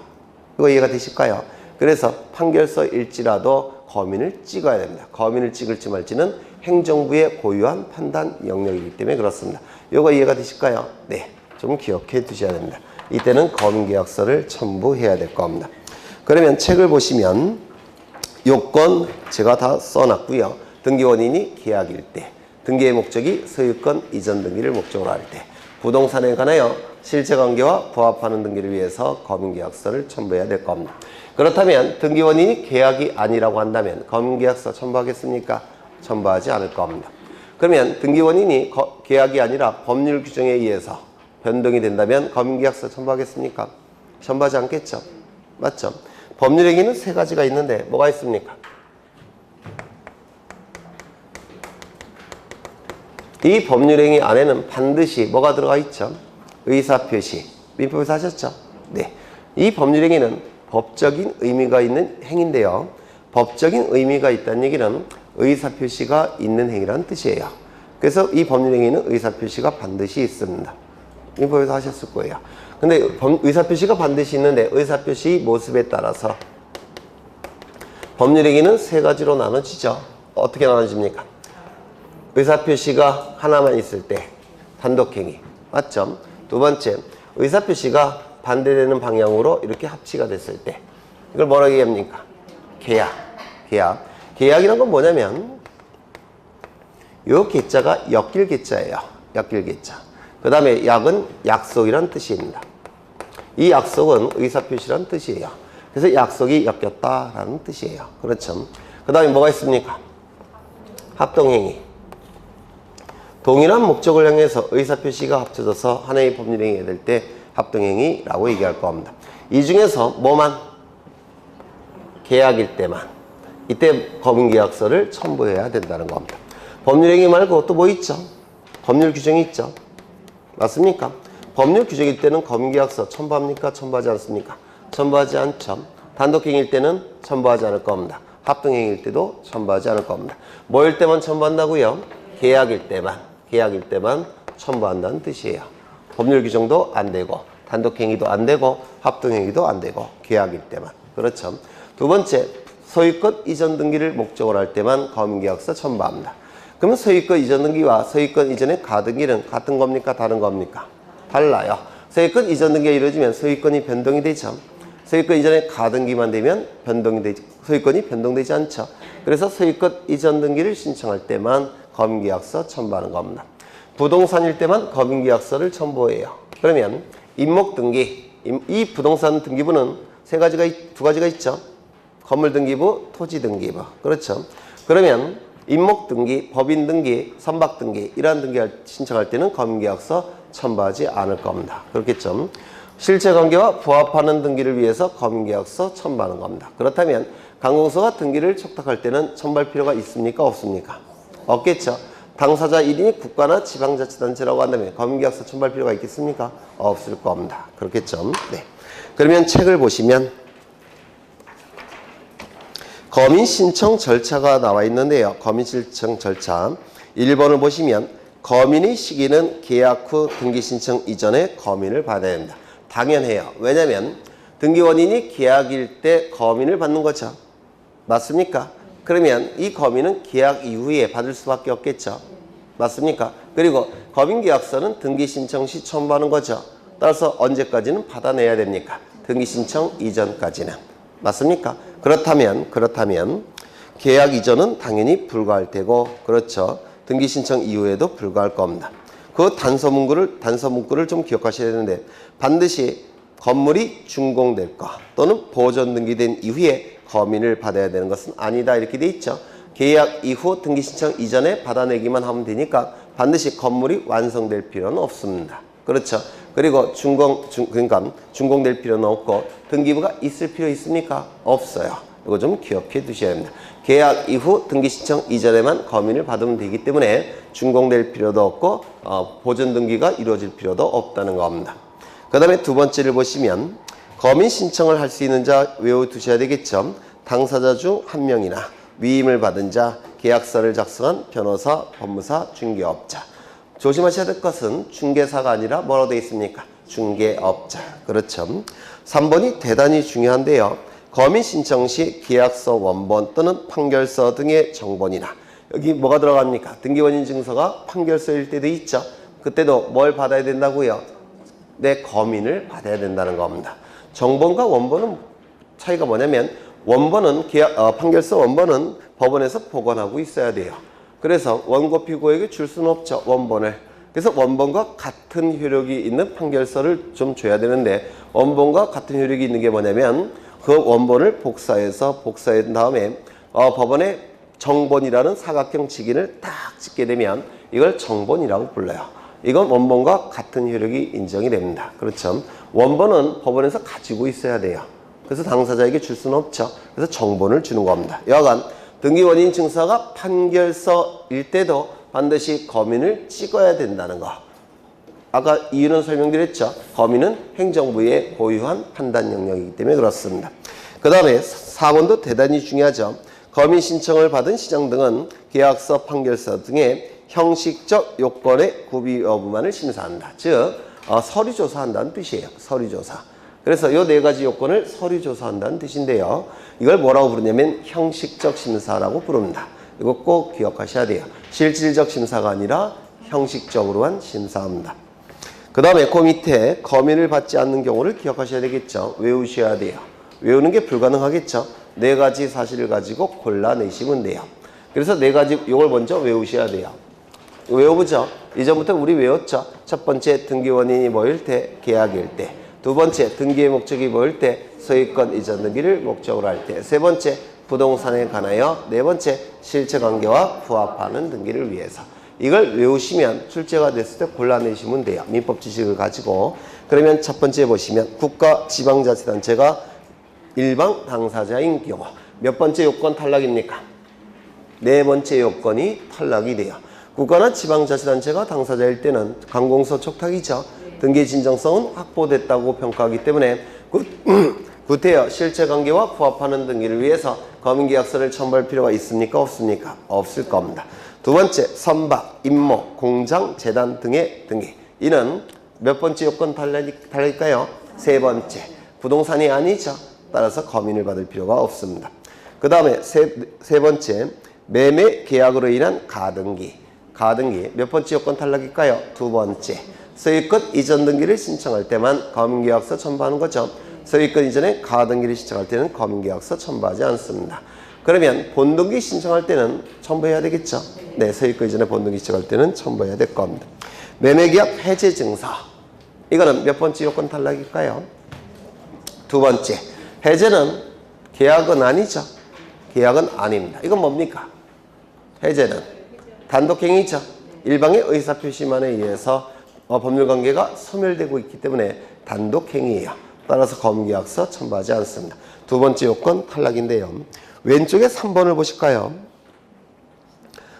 이거 이해가 되실까요? 그래서 판결서일지라도 거민을 찍어야 됩니다. 거민을 찍을지 말지는 행정부의 고유한 판단 영역이기 때문에 그렇습니다. 이거 이해가 되실까요? 네, 좀 기억해 두셔야 됩니다. 이때는 거민계약서를 첨부해야 될 겁니다. 그러면 책을 보시면 요건 제가 다 써놨고요. 등기원인이 계약일 때, 등기의 목적이 소유권 이전 등기를 목적으로 할 때, 부동산에 관하여 실체관계와 부합하는 등기를 위해서 거민계약서를 첨부해야 될 겁니다. 그렇다면 등기원인이 계약이 아니라고 한다면 거민계약서 첨부하겠습니까? 첨부하지 않을 겁니다. 그러면 등기원인이 계약이 아니라 법률 규정에 의해서 변동이 된다면 거민계약서 첨부하겠습니까? 첨부하지 않겠죠? 맞죠? 법률행위는 세 가지가 있는데 뭐가 있습니까? 이 법률행위 안에는 반드시 뭐가 들어가 있죠? 의사표시. 민법에서 하셨죠? 네. 이 법률행위는 법적인 의미가 있는 행위인데요. 법적인 의미가 있다는 얘기는 의사표시가 있는 행위라는 뜻이에요. 그래서 이 법률행위는 의사표시가 반드시 있습니다. 민법에서 하셨을 거예요. 근데 의사표시가 반드시 있는데 의사표시 모습에 따라서 법률행위는 세 가지로 나눠지죠. 어떻게 나눠집니까? 의사표시가 하나만 있을 때 단독행위, 맞죠? 두 번째, 의사표시가 반대되는 방향으로 이렇게 합치가 됐을 때 이걸 뭐라고 얘기합니까? 계약. 계약이란 건 뭐냐면 요 계자가 엮일 계자예요. 엮일 계자. 그 다음에 약은 약속이란 뜻입니다. 이 약속은 의사표시란 뜻이에요. 그래서 약속이 엮였다라는 뜻이에요. 그렇죠. 그 다음에 뭐가 있습니까? 합동행위. 동일한 목적을 향해서 의사표시가 합쳐져서 하나의 법률행위가 될 때 합동행위라고 얘기할 겁니다. 이 중에서 뭐만? 계약일 때만. 이때 법인계약서를 첨부해야 된다는 겁니다. 법률행위 말고 또 뭐 있죠? 법률 규정이 있죠. 맞습니까? 법률 규정일 때는 법인계약서 첨부합니까? 첨부하지 않습니까? 첨부하지 않죠. 단독행위일 때는 첨부하지 않을 겁니다. 합동행위일 때도 첨부하지 않을 겁니다. 뭐일 때만 첨부한다고요? 계약일 때만 첨부한다는 뜻이에요. 법률 규정도 안 되고 단독행위도 안 되고 합동행위도 안 되고 계약일 때만. 그렇죠. 두 번째, 소유권 이전 등기를 목적으로 할 때만 법인계약서 첨부합니다. 그러면 소유권 이전 등기와 소유권 이전의 가등기는 같은 겁니까? 다른 겁니까? 달라요. 소유권 이전 등기가 이루어지면 소유권이 변동이 되죠. 소유권 이전의 가등기만 되면 소유권이 변동되지 않죠. 그래서 소유권 이전 등기를 신청할 때만 법인계약서 첨부하는 겁니다. 부동산일 때만 법인계약서를 첨부해요. 그러면 임목등기, 이 부동산 등기부는 두 가지가 있죠. 건물등기부, 토지등기부. 그렇죠. 그러면 임목등기, 법인등기, 선박등기 이러한 등기 신청할 때는 법인계약서 첨부하지 않을 겁니다. 그렇겠죠. 실체관계와 부합하는 등기를 위해서 법인계약서 첨부하는 겁니다. 그렇다면 관공서가 등기를 촉탁할 때는 첨부할 필요가 있습니까? 없습니까? 없겠죠. 당사자 1인이 국가나 지방자치단체라고 한다면 법인계약서 첨부할 필요가 있겠습니까? 없을 겁니다. 그렇겠죠. 네. 그러면 책을 보시면 거민 신청 절차가 나와 있는데요. 거민 신청 절차 1번을 보시면 거민의 시기는 계약 후 등기 신청 이전에 거민을 받아야 됩니다. 당연해요. 왜냐하면 등기원인이 계약일 때 거민을 받는 거죠. 맞습니까? 그러면 이 거민은 계약 이후에 받을 수밖에 없겠죠. 맞습니까? 그리고 법인계약서는 등기 신청 시 첨부하는 거죠. 따라서 언제까지는 받아내야 됩니까? 등기 신청 이전까지는. 맞습니까? 그렇다면 계약 이전은 당연히 불가할 테고, 그렇죠. 등기 신청 이후에도 불가할 겁니다. 그 단서 문구를 좀 기억하셔야 되는데, 반드시 건물이 준공될 거 또는 보존 등기된 이후에 거민을 받아야 되는 것은 아니다 이렇게 돼 있죠. 계약 이후 등기 신청 이전에 받아내기만 하면 되니까 반드시 건물이 완성될 필요는 없습니다. 그렇죠. 그리고 그러니까 준공될 필요는 없고 등기부가 있을 필요 있습니까? 없어요. 이거 좀 기억해 두셔야 합니다. 계약 이후 등기 신청 이전에만 거민을 받으면 되기 때문에 준공될 필요도 없고 보존 등기가 이루어질 필요도 없다는 겁니다. 그 다음에 두 번째를 보시면 거민 신청을 할 수 있는 자 외워두셔야 되겠죠. 당사자 중 한 명이나 위임을 받은 자, 계약서를 작성한 변호사, 법무사, 중개업자. 조심하셔야 될 것은 중개사가 아니라 뭐라고 되어 있습니까? 중개업자. 그렇죠. 3번이 대단히 중요한데요. 거민 신청 시 계약서 원본 또는 판결서 등의 정본이나 여기 뭐가 들어갑니까? 등기원인 증서가 판결서일 때도 있죠. 그때도 뭘 받아야 된다고요? 내 거민을 받아야 된다는 겁니다. 정본과 원본은 차이가 뭐냐면 원본은 판결서 원본은 법원에서 보관하고 있어야 돼요. 그래서 원고 피고에게 줄 수는 없죠. 원본을. 그래서 원본과 같은 효력이 있는 판결서를 좀 줘야 되는데 원본과 같은 효력이 있는 게 뭐냐면 그 원본을 복사한 다음에 법원에 정본이라는 사각형 직인을 딱 찍게 되면 이걸 정본이라고 불러요. 이건 원본과 같은 효력이 인정이 됩니다. 그렇죠. 원본은 법원에서 가지고 있어야 돼요. 그래서 당사자에게 줄 수는 없죠. 그래서 정본을 주는 겁니다. 여하간 등기원인 증서가 판결서일 때도 반드시 거민을 찍어야 된다는 거. 아까 이유는 설명드렸죠. 거민은 행정부의 고유한 판단 영역이기 때문에 그렇습니다. 그 다음에 4번도 대단히 중요하죠. 거민 신청을 받은 시장 등은 계약서, 판결서 등의 형식적 요건의 구비 여부만을 심사한다. 즉 서류조사한다는 뜻이에요. 서류조사. 그래서 이 네 가지 요건을 서류조사한다는 뜻인데요. 이걸 뭐라고 부르냐면 형식적 심사라고 부릅니다. 이거 꼭 기억하셔야 돼요. 실질적 심사가 아니라 형식적으로 한 심사입니다. 그 다음에 그 밑에 검인을 받지 않는 경우를 기억하셔야 되겠죠. 외우셔야 돼요. 외우는 게 불가능하겠죠. 네 가지 사실을 가지고 골라내시면 돼요. 그래서 네 가지 이걸 먼저 외우셔야 돼요. 외워보죠. 이전부터 우리 외웠죠. 첫 번째 등기 원인이 뭐일 때? 계약일 때. 두 번째 등기의 목적이 뭐일 때? 소유권 이전 등기를 목적으로 할 때. 세 번째 부동산에 관하여. 네 번째 실체관계와 부합하는 등기를 위해서. 이걸 외우시면 출제가 됐을 때 골라내시면 돼요. 민법 지식을 가지고. 그러면 첫 번째 보시면 국가 지방자치단체가 일방 당사자인 경우 몇 번째 요건 탈락입니까? 네 번째 요건이 탈락이 돼요. 국가나 지방자치단체가 당사자일 때는 관공서 촉탁이죠. 등기 진정성은 확보됐다고 평가하기 때문에 구태여 실체관계와 부합하는 등기를 위해서 검인계약서를 첨부할 필요가 있습니까? 없습니까? 없을 겁니다. 두 번째, 선박, 임모, 공장, 재단 등의 등기. 이는 몇 번째 요건 탈락일까요? 세 번째, 부동산이 아니죠. 따라서 검인을 받을 필요가 없습니다. 그 다음에 세 번째, 매매 계약으로 인한 가등기. 가등기 몇 번째 요건 탈락일까요? 두 번째, 소유권 이전 등기를 신청할 때만 검인계약서 첨부하는 거죠. 소유권 이전에 가등기를 신청할 때는 검인계약서 첨부하지 않습니다. 그러면 본등기 신청할 때는 첨부해야 되겠죠. 네, 소유권 이전에 본등기 신청할 때는 첨부해야 될 겁니다. 매매계약 해제 증서. 이거는 몇 번째 요건 탈락일까요? 두 번째, 해제는 계약은 아니죠. 계약은 아닙니다. 이건 뭡니까? 해제는 단독행위죠. 일방의 의사표시만에 의해서 법률관계가 소멸되고 있기 때문에 단독행위예요. 따라서 검인계약서 첨부하지 않습니다. 두 번째 요건 탈락인데요. 왼쪽에 3번을 보실까요?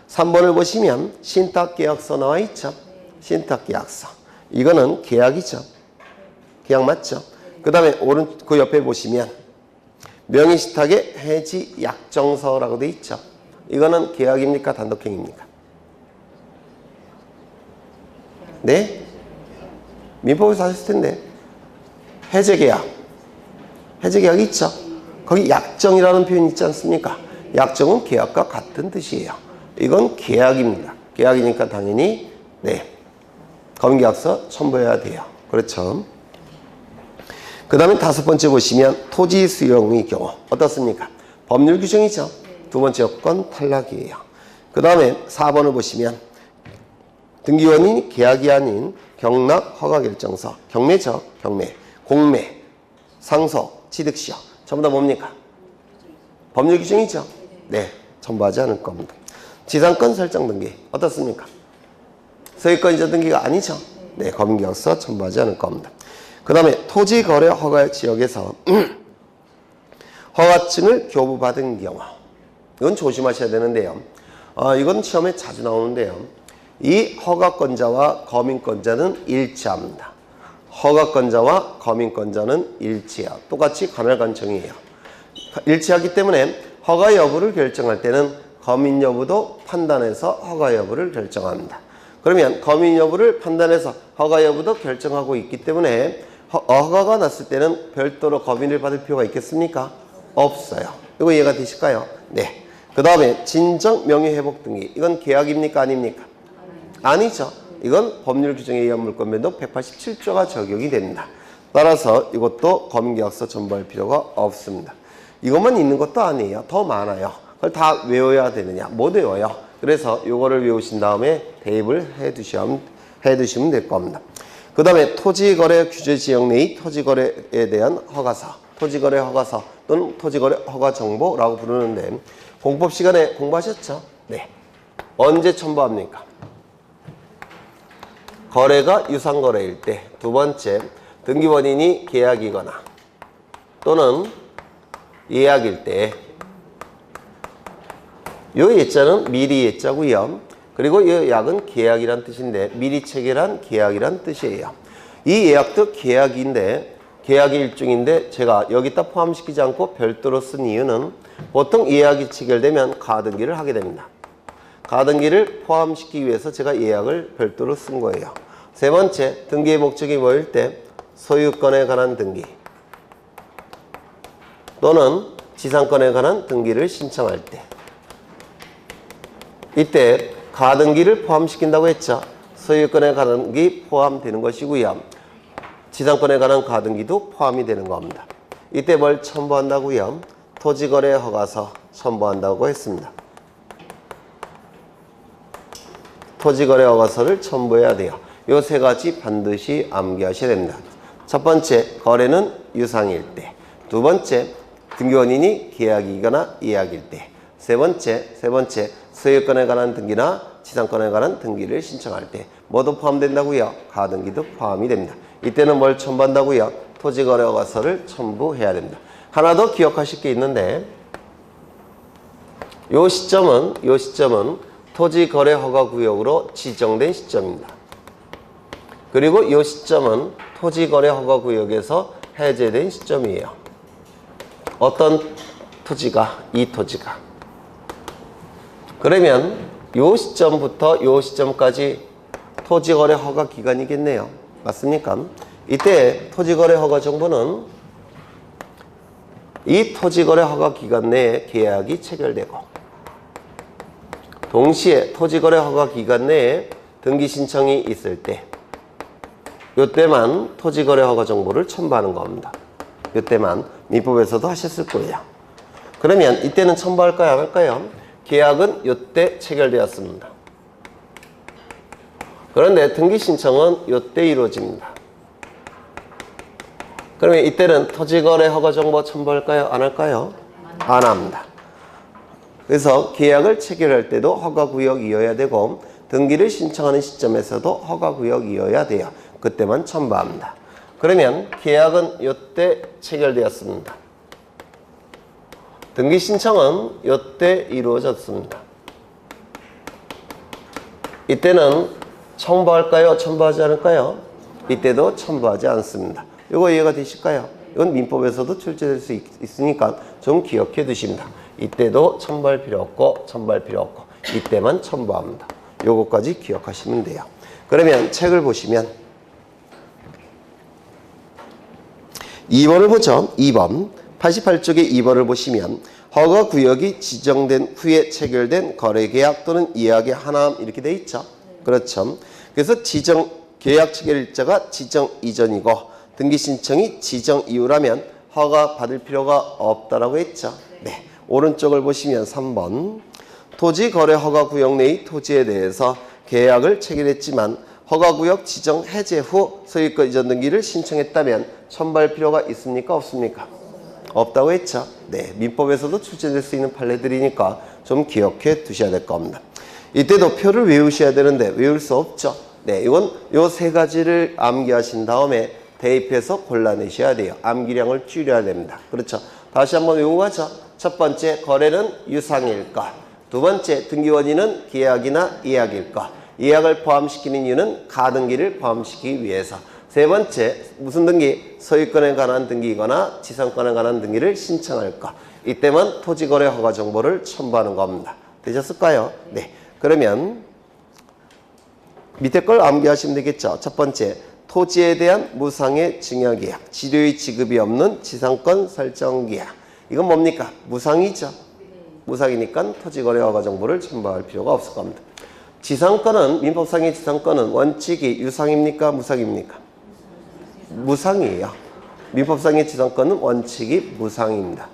3번을 보시면 신탁계약서 나와 있죠. 신탁계약서. 이거는 계약이죠. 계약 맞죠? 그 다음에 그 옆에 보시면 명의신탁의 해지약정서라고 되어 있죠. 이거는 계약입니까? 단독행위입니까? 네? 민법에서 하셨을 텐데. 해제계약. 해제계약이 있죠. 거기 약정이라는 표현이 있지 않습니까? 약정은 계약과 같은 뜻이에요. 이건 계약입니다. 계약이니까 당연히 네, 검인계약서 첨부해야 돼요. 그렇죠. 그 다음에 다섯 번째 보시면 토지 수용의 경우 어떻습니까? 법률 규정이죠. 두 번째 요건 탈락이에요. 그 다음에 4번을 보시면 등기원인이 계약이 아닌 경락 허가결정서, 경매죠. 경매, 공매, 상소, 취득시효 전부 다 뭡니까? 법률 규정이죠. 네, 첨부하지 않을 겁니다. 지상권 설정 등기 어떻습니까? 소유권 이전 등기가 아니죠. 네, 검인계약서 첨부하지 않을 겁니다. 그 다음에 토지거래 허가 지역에서 허가증을 교부받은 경우 이건 조심하셔야 되는데요. 이건 시험에 자주 나오는데요. 이 허가권자와 검인권자는 일치합니다. 허가권자와 검인권자는 일치해요. 똑같이 관할관청이에요. 일치하기 때문에 허가 여부를 결정할 때는 검인 여부도 판단해서 허가 여부를 결정합니다. 그러면 검인 여부를 판단해서 허가 여부도 결정하고 있기 때문에 허가가 났을 때는 별도로 검인을 받을 필요가 있겠습니까? 없어요. 이거 이해가 되실까요? 네. 그 다음에 진정 명예회복 등기. 이건 계약입니까? 아닙니까? 아니죠. 이건 법률 규정에 의한 물권변동 187조가 적용이 됩니다. 따라서 이것도 검인계약서 첨부할 필요가 없습니다. 이것만 있는 것도 아니에요. 더 많아요. 그걸 다 외워야 되느냐? 못 외워요. 그래서 이거를 외우신 다음에 대입을 해두시면 될 겁니다. 그 다음에 토지거래 규제지역 내의 토지거래에 대한 허가서, 토지거래 허가서 또는 토지거래 허가정보라고 부르는데 공법 시간에 공부하셨죠? 네. 언제 첨부합니까? 거래가 유상거래일 때. 두 번째, 등기원인이 계약이거나 또는 예약일 때. 요 예자는 미리 예자고요. 그리고 이 약은 계약이란 뜻인데 미리 체결한 계약이란 뜻이에요. 이 예약도 계약인데 계약의 일종인데 제가 여기다 포함시키지 않고 별도로 쓴 이유는 보통 예약이 체결되면 가등기를 하게 됩니다. 가등기를 포함시키기 위해서 제가 예약을 별도로 쓴 거예요. 세 번째, 등기의 목적이 뭐일 때? 소유권에 관한 등기 또는 지상권에 관한 등기를 신청할 때. 이때 가등기를 포함시킨다고 했죠. 소유권에 관한 등기 포함되는 것이고요. 지상권에 관한 가등기도 포함이 되는 겁니다. 이때 뭘 첨부한다고요? 토지거래 허가서 첨부한다고 했습니다. 토지거래 허가서를 첨부해야 돼요. 요 세 가지 반드시 암기하셔야 됩니다. 첫 번째, 거래는 유상일 때. 두 번째, 등기원인이 계약이거나 이약일 때. 세 번째, 소유권에 관한 등기나 지상권에 관한 등기를 신청할 때 모두 포함된다고요. 가등기도 포함이 됩니다. 이때는 뭘 첨부한다고요? 토지거래 허가서를 첨부해야 됩니다. 하나 더 기억하실 게 있는데 요 시점은 토지거래 허가구역으로 지정된 시점입니다. 그리고 이 시점은 토지거래 허가구역에서 해제된 시점이에요. 어떤 토지가? 이 토지가. 그러면 이 시점부터 이 시점까지 토지거래 허가 기간이겠네요. 맞습니까? 이때 토지거래 허가 정보는 이 토지거래 허가 기간 내에 계약이 체결되고 동시에 토지거래 허가 기간 내에 등기 신청이 있을 때 이때만 토지거래 허가 정보를 첨부하는 겁니다. 이때만 민법에서도 하셨을 거예요. 그러면 이때는 첨부할까요? 안 할까요? 계약은 이때 체결되었습니다. 그런데 등기 신청은 이때 이루어집니다. 그러면 이때는 토지거래 허가 정보 첨부할까요? 안 할까요? 안 합니다. 그래서 계약을 체결할 때도 허가구역이어야 되고 등기를 신청하는 시점에서도 허가구역이어야 돼요. 그때만 첨부합니다. 그러면 계약은 이때 체결되었습니다. 등기 신청은 이때 이루어졌습니다. 이때는 첨부할까요? 첨부하지 않을까요? 이때도 첨부하지 않습니다. 이거 이해가 되실까요? 이건 민법에서도 출제될 수 있으니까 좀 기억해 두십니다. 이때도 첨부할 필요 없고 첨부할 필요 없고 이때만 첨부합니다. 요거까지 기억하시면 돼요. 그러면 책을 보시면 2번을 보죠. 2번 88쪽의 2번을 보시면 허가구역이 지정된 후에 체결된 거래계약 또는 이약의 하나함 이렇게 돼 있죠. 그렇죠. 그래서 계약 체결일자가 지정 이전이고 등기 신청이 지정 이후라면 허가 받을 필요가 없다라고 했죠. 네. 오른쪽을 보시면 3번 토지거래 허가구역 내의 토지에 대해서 계약을 체결했지만 허가구역 지정 해제 후 소유권 이전 등기를 신청했다면 첨부할 필요가 있습니까? 없습니까? 없다고 했죠. 네, 민법에서도 출제될 수 있는 판례들이니까 좀 기억해 두셔야 될 겁니다. 이때도 표를 외우셔야 되는데 외울 수 없죠. 네, 이건 요 세 가지를 암기하신 다음에 대입해서 골라내셔야 돼요. 암기량을 줄여야 됩니다. 그렇죠. 다시 한번 외우고 가죠. 첫 번째, 거래는 유상일까? 두 번째, 등기원인은 계약이나 이약일까? 이약을 포함시키는 이유는 가등기를 포함시키기 위해서. 세 번째, 무슨 등기? 소유권에 관한 등기이거나 지상권에 관한 등기를 신청할까? 이때만 토지거래 허가 정보를 첨부하는 겁니다. 되셨을까요? 네. 그러면 밑에 걸 암기하시면 되겠죠. 첫 번째, 토지에 대한 무상의 증여계약, 지료의 지급이 없는 지상권 설정계약. 이건 뭡니까? 무상이죠. 무상이니까 토지거래 허가 정보를 첨부할 필요가 없을 겁니다. 지상권은, 민법상의 지상권은 원칙이 유상입니까? 무상입니까? 무상이에요. 민법상의 지상권은 원칙이 무상입니다.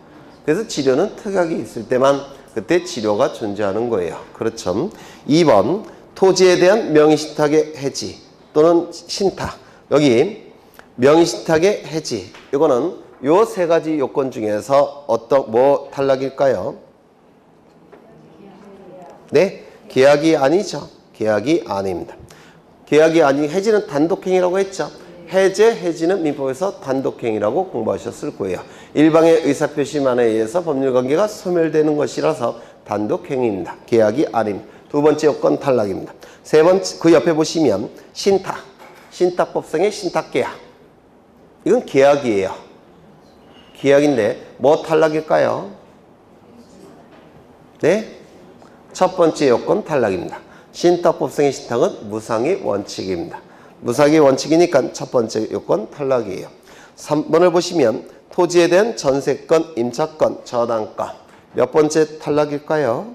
그래서 지료는 특약이 있을 때만 그때 지료가 존재하는 거예요. 그렇죠. 2번, 토지에 대한 명의신탁의 해지 또는 신탁. 여기 명의신탁의 해지. 이거는 요 세 가지 요건 중에서 뭐 탈락일까요? 네? 계약이 아니죠. 계약이 아닙니다. 계약이 아닌 해지는 단독행위라고 했죠. 해지는 민법에서 단독행위라고 공부하셨을 거예요. 일방의 의사표시만에 의해서 법률관계가 소멸되는 것이라서 단독행위입니다. 계약이 아닙니다. 두 번째 요건 탈락입니다. 세 번째, 그 옆에 보시면 신탁. 신탁법상의 신탁계약. 이건 계약이에요. 계약인데 뭐 탈락일까요? 네? 첫 번째 요건 탈락입니다. 신탁법상의 신탁은 무상의 원칙입니다. 무상의 원칙이니까 첫 번째 요건 탈락이에요. 3번을 보시면 토지에 대한 전세권, 임차권, 저당권. 몇 번째 탈락일까요?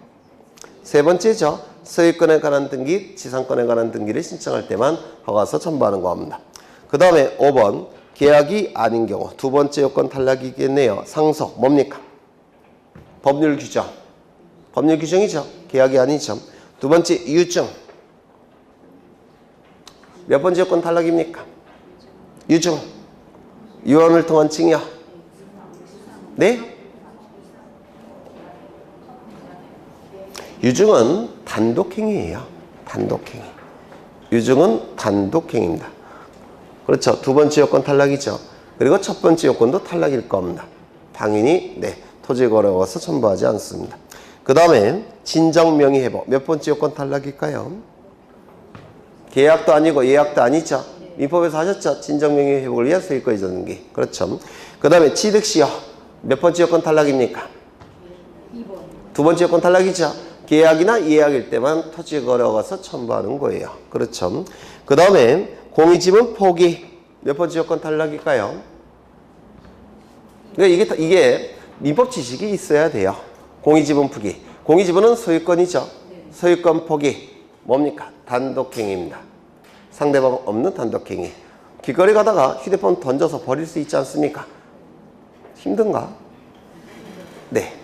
세 번째죠. 소유권에 관한 등기, 지상권에 관한 등기를 신청할 때만 허가서 첨부하는 겁니다. 그 다음에 5번 계약이 아닌 경우 두 번째 요건 탈락이겠네요. 상속 뭡니까? 법률 규정. 법률 규정이죠. 계약이 아니죠. 두 번째 유증. 몇 번째 요건 탈락입니까? 유증. 유언을 통한 증여. 네? 유증은 단독행위예요. 단독행위. 유증은 단독행위입니다. 그렇죠. 두 번째 요건 탈락이죠. 그리고 첫 번째 요건도 탈락일 겁니다. 당연히 토지가 어려워서 첨부하지 않습니다. 그 다음에 진정명의회복. 몇 번째 요건 탈락일까요? 계약도 아니고 예약도 아니죠. 민법에서 하셨죠. 진정명의회복을 위한 소유권 이전 등기. 그렇죠. 그 다음에 취득시효. 몇 번째 요건 탈락입니까? 2번. 두 번째 요건 탈락이죠. 계약이나 예약일 때만 토지가 어려워서 첨부하는 거예요. 그렇죠. 그 다음에 공유지분 포기. 몇 번째 요건 탈락일까요? 그러니까 이게 민법 지식이 있어야 돼요. 공유지분 포기. 공유지분은 소유권이죠. 소유권 포기. 뭡니까? 단독행위입니다. 상대방 없는 단독행위. 길거리 가다가 휴대폰 던져서 버릴 수 있지 않습니까? 힘든가? 네.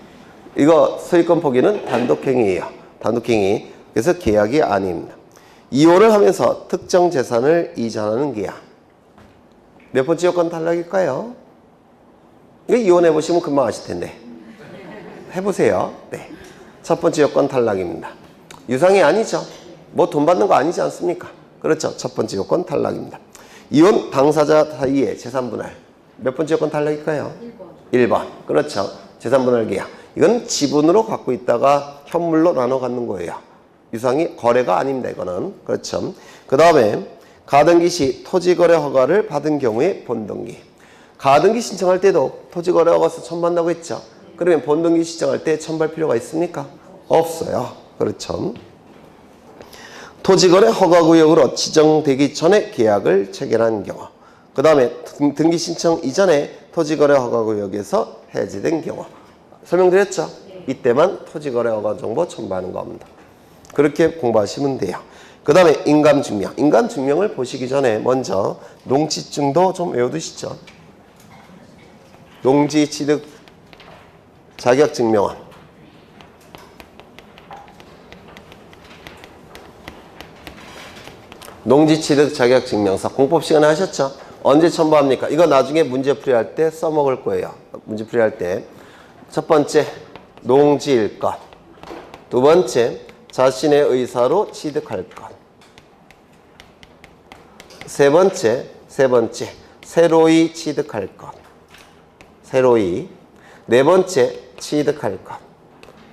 이거 소유권 포기는 단독행위예요. 단독행위. 그래서 계약이 아닙니다. 이혼을 하면서 특정 재산을 이전하는 계약. 몇 번째 요건 탈락일까요? 이거 이혼해 보시면 금방 아실 텐데. 해보세요. 네. 첫 번째 요건 탈락입니다. 유상이 아니죠. 뭐 돈 받는 거 아니지 않습니까? 그렇죠. 첫 번째 요건 탈락입니다. 이혼 당사자 사이의 재산분할. 몇 번째 요건 탈락일까요? 1번. 그렇죠. 재산분할 계약. 이건 지분으로 갖고 있다가 현물로 나눠 갖는 거예요. 유상이 거래가 아닙니다. 이거는. 그렇죠. 그 다음에 가등기 시 토지거래 허가를 받은 경우에 본등기. 가등기 신청할 때도 토지거래 허가서 첨부한다고 했죠. 그러면 본등기 신청할 때 첨부할 필요가 있습니까? 없어요. 그렇죠. 토지거래 허가구역으로 지정되기 전에 계약을 체결한 경우. 그 다음에 등기 신청 이전에 토지거래 허가구역에서 해지된 경우. 설명드렸죠? 이때만 토지거래 허가 정보 첨부하는 겁니다. 그렇게 공부하시면 돼요. 그 다음에 인감증명. 인감증명을 보시기 전에 먼저 농지증도 좀 외워두시죠. 농지취득 자격증명원. 농지취득 자격증명서. 공법 시간에 하셨죠? 언제 첨부합니까? 이거 나중에 문제풀이할 때 써먹을 거예요. 문제풀이할 때. 첫 번째, 농지일 것. 두 번째, 자신의 의사로 취득할 것. 세 번째, 새로이 취득할 것. 새로이. 네 번째, 취득할 것.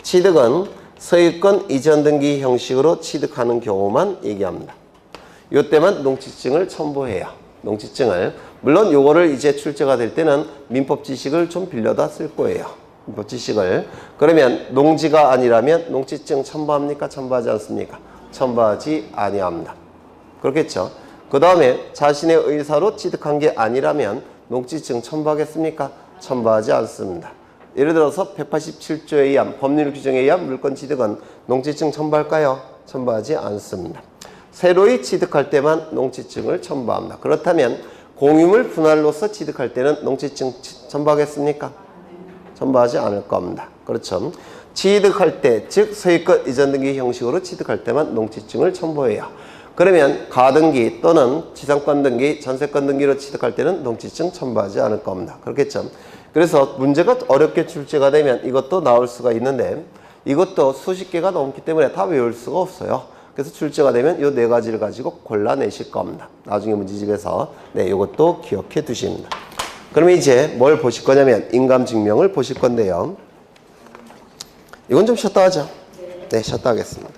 취득은 소유권 이전 등기 형식으로 취득하는 경우만 얘기합니다. 이때만 농지증을 첨부해요. 농지증을. 물론 요거를 이제 출제가 될 때는 민법 지식을 좀 빌려다 쓸 거예요. 민법 지식을. 그러면 농지가 아니라면 농지증 첨부합니까? 첨부하지 않습니까? 첨부하지 아니합니다. 그렇겠죠? 그 다음에 자신의 의사로 취득한 게 아니라면 농지증 첨부하겠습니까? 첨부하지 않습니다. 예를 들어서 187조에 의한 법률 규정에 의한 물권 취득은 농지증 첨부할까요? 첨부하지 않습니다. 새로이 취득할 때만 농지증을 첨부합니다. 그렇다면 공유물 분할로서 취득할 때는 농지증 첨부하겠습니까? 첨부하지 않을 겁니다. 그렇죠. 취득할 때, 즉 소유권 이전 등기 형식으로 취득할 때만 농지증을 첨부해요. 그러면 가등기 또는 지상권 등기, 전세권 등기로 취득할 때는 농지증 첨부하지 않을 겁니다. 그렇겠죠. 그래서 문제가 어렵게 출제가 되면 이것도 나올 수가 있는데 이것도 수십 개가 넘기 때문에 다 외울 수가 없어요. 그래서 출제가 되면 이 네 가지를 가지고 골라내실 겁니다. 나중에 문제집에서 이것도 기억해 두십니다. 그러면 이제 뭘 보실 거냐면 인감증명을 보실 건데요. 이건 좀 쉬었다 하죠. 네, 쉬었다 하겠습니다.